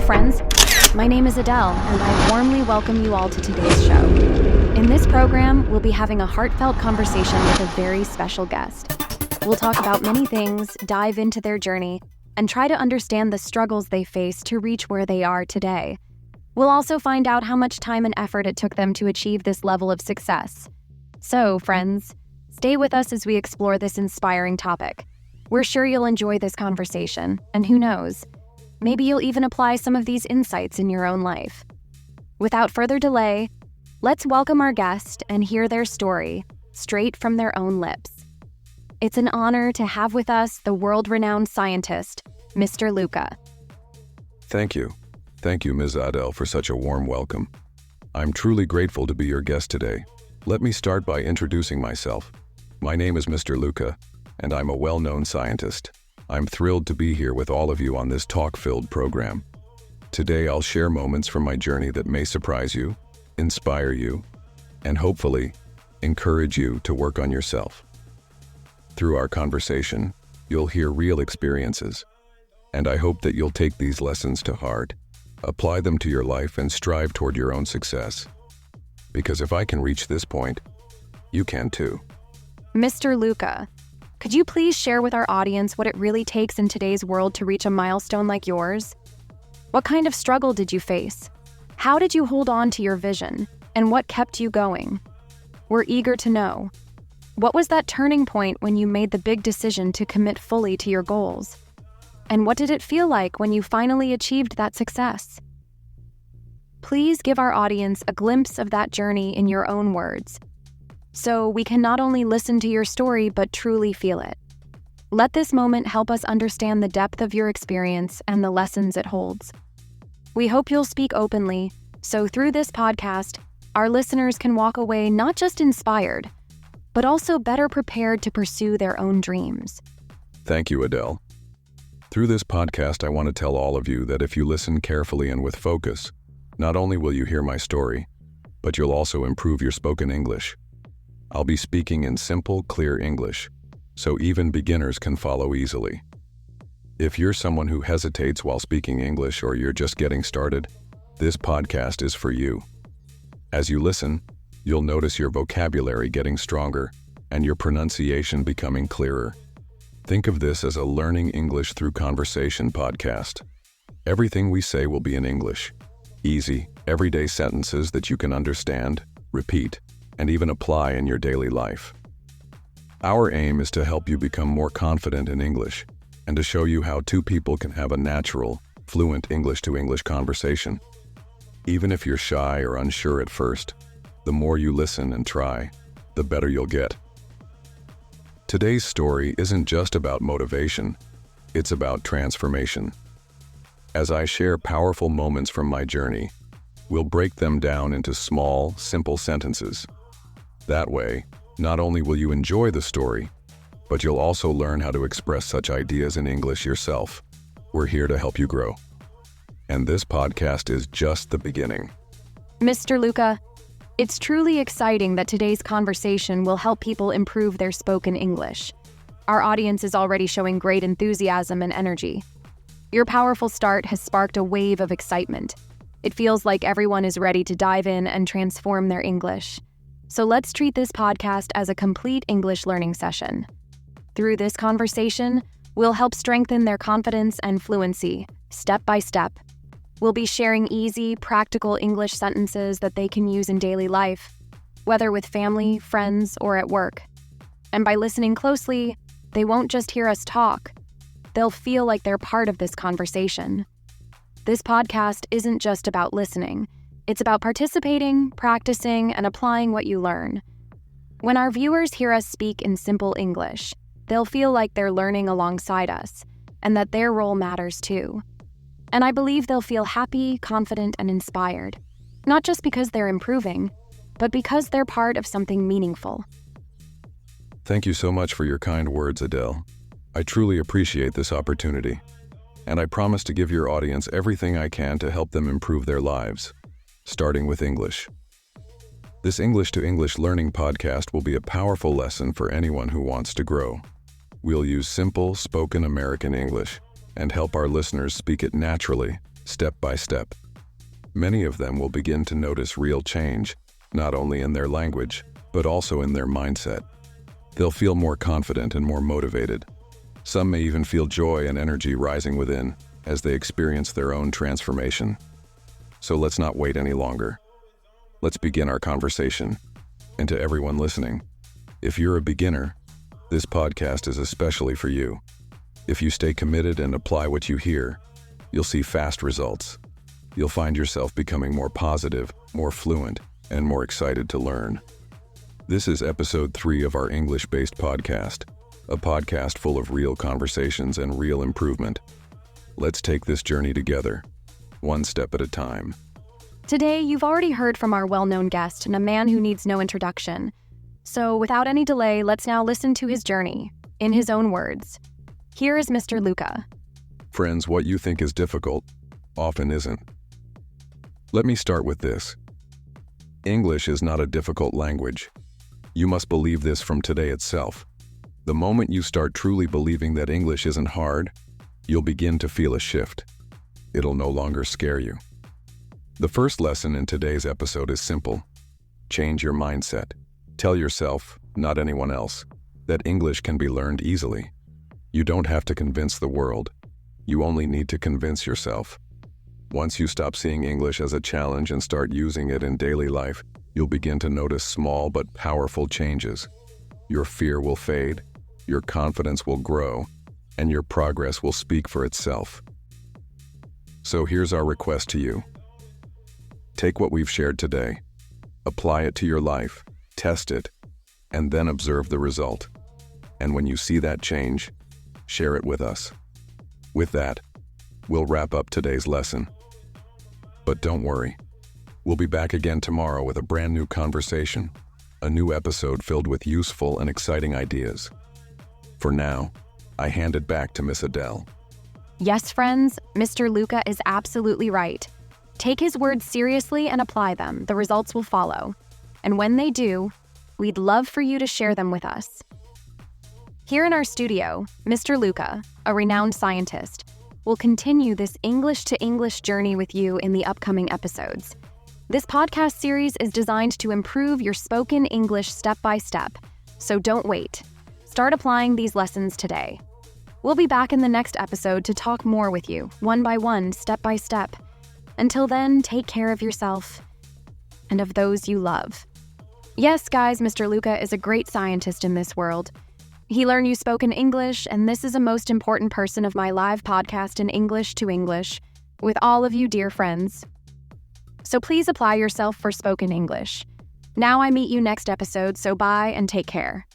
friends. My name is Adele, and I warmly welcome you all to today's show. In this program, we'll be having a heartfelt conversation with a very special guest. We'll talk about many things, dive into their journey, and try to understand the struggles they face to reach where they are today. We'll also find out how much time and effort it took them to achieve this level of success. So, friends, stay with us as we explore this inspiring topic. We're sure you'll enjoy this conversation, and who knows, maybe you'll even apply some of these insights in your own life. Without further delay, let's welcome our guest and hear their story, straight from their own lips. It's an honor to have with us the world-renowned scientist, Mr. Luca. Thank you. Thank you, Ms. Adele, for such a warm welcome. I'm truly grateful to be your guest today. Let me start by introducing myself. My name is Mr. Luca, and I'm a well-known scientist. I'm thrilled to be here with all of you on this talk-filled program. Today, I'll share moments from my journey that may surprise you, inspire you, and hopefully, encourage you to work on yourself. Through our conversation, you'll hear real experiences, and I hope that you'll take these lessons to heart, apply them to your life, and strive toward your own success. Because if I can reach this point, you can too. Mr. Luca, could you please share with our audience what it really takes in today's world to reach a milestone like yours? What kind of struggle did you face? How did you hold on to your vision? And what kept you going? We're eager to know. What was that turning point when you made the big decision to commit fully to your goals? And what did it feel like when you finally achieved that success? Please give our audience a glimpse of that journey in your own words, so we can not only listen to your story, but truly feel it. Let this moment help us understand the depth of your experience and the lessons it holds. We hope you'll speak openly, so through this podcast, our listeners can walk away not just inspired, but also better prepared to pursue their own dreams. Thank you, Adele. Through this podcast, I want to tell all of you that if you listen carefully and with focus, not only will you hear my story, but you'll also improve your spoken English. I'll be speaking in simple, clear English, so even beginners can follow easily. If you're someone who hesitates while speaking English or you're just getting started, this podcast is for you. As you listen, you'll notice your vocabulary getting stronger and your pronunciation becoming clearer. Think of this as a learning English through conversation podcast. Everything we say will be in English. Easy, everyday sentences that you can understand, repeat, and even apply in your daily life. Our aim is to help you become more confident in English and to show you how two people can have a natural, fluent English-to-English conversation. Even if you're shy or unsure at first, the more you listen and try, the better you'll get. Today's story isn't just about motivation, it's about transformation. As I share powerful moments from my journey, we'll break them down into small, simple sentences. That way, not only will you enjoy the story, but you'll also learn how to express such ideas in English yourself. We're here to help you grow. And this podcast is just the beginning. Mr. Luca, it's truly exciting that today's conversation will help people improve their spoken English. Our audience is already showing great enthusiasm and energy. Your powerful start has sparked a wave of excitement. It feels like everyone is ready to dive in and transform their English. So let's treat this podcast as a complete English learning session. Through this conversation, we'll help strengthen their confidence and fluency, step by step. We'll be sharing easy, practical English sentences that they can use in daily life, whether with family, friends, or at work. And by listening closely, they won't just hear us talk. They'll feel like they're part of this conversation. This podcast isn't just about listening. It's about participating, practicing, and applying what you learn. When our viewers hear us speak in simple English, they'll feel like they're learning alongside us, and that their role matters too. And I believe they'll feel happy, confident, and inspired, not just because they're improving, but because they're part of something meaningful. Thank you so much for your kind words, Adele. I truly appreciate this opportunity, and I promise to give your audience everything I can to help them improve their lives, starting with English. This English-to-English learning podcast will be a powerful lesson for anyone who wants to grow. We'll use simple, spoken American English and help our listeners speak it naturally, step by step. Many of them will begin to notice real change, not only in their language, but also in their mindset. They'll feel more confident and more motivated. Some may even feel joy and energy rising within as they experience their own transformation. So let's not wait any longer. Let's begin our conversation. And to everyone listening, if you're a beginner, this podcast is especially for you. If you stay committed and apply what you hear, you'll see fast results. You'll find yourself becoming more positive, more fluent, and more excited to learn. This is episode 3 of our English-based podcast, a podcast full of real conversations and real improvement. Let's take this journey together, one step at a time. Today, you've already heard from our well-known guest and a man who needs no introduction. So without any delay, let's now listen to his journey, in his own words. Here is Mr. Luca. Friends, what you think is difficult often isn't. Let me start with this. English is not a difficult language. You must believe this from today itself. The moment you start truly believing that English isn't hard, you'll begin to feel a shift. It'll no longer scare you. The first lesson in today's episode is simple. Change your mindset. Tell yourself, not anyone else, that English can be learned easily. You don't have to convince the world. You only need to convince yourself. Once you stop seeing English as a challenge and start using it in daily life, you'll begin to notice small but powerful changes. Your fear will fade, your confidence will grow, and your progress will speak for itself. So here's our request to you. Take what we've shared today, apply it to your life, test it, and then observe the result. And when you see that change, share it with us. With that, we'll wrap up today's lesson. But don't worry, we'll be back again tomorrow with a brand new conversation, a new episode filled with useful and exciting ideas. For now, I hand it back to Miss Adele. Yes, friends, Mr. Luca is absolutely right. Take his words seriously and apply them. The results will follow. And when they do, we'd love for you to share them with us. Here in our studio, Mr. Luca, a renowned scientist, will continue this English-to-English journey with you in the upcoming episodes. This podcast series is designed to improve your spoken English step by step, so don't wait. Start applying these lessons today. We'll be back in the next episode to talk more with you, one by one, step by step. Until then, take care of yourself and of those you love. Yes, guys, Mr. Luca is a great scientist in this world. He learned you spoken English, and this is a most important person of my live podcast in English to English with all of you dear friends. So please apply yourself for spoken English. Now I meet you next episode, so bye and take care.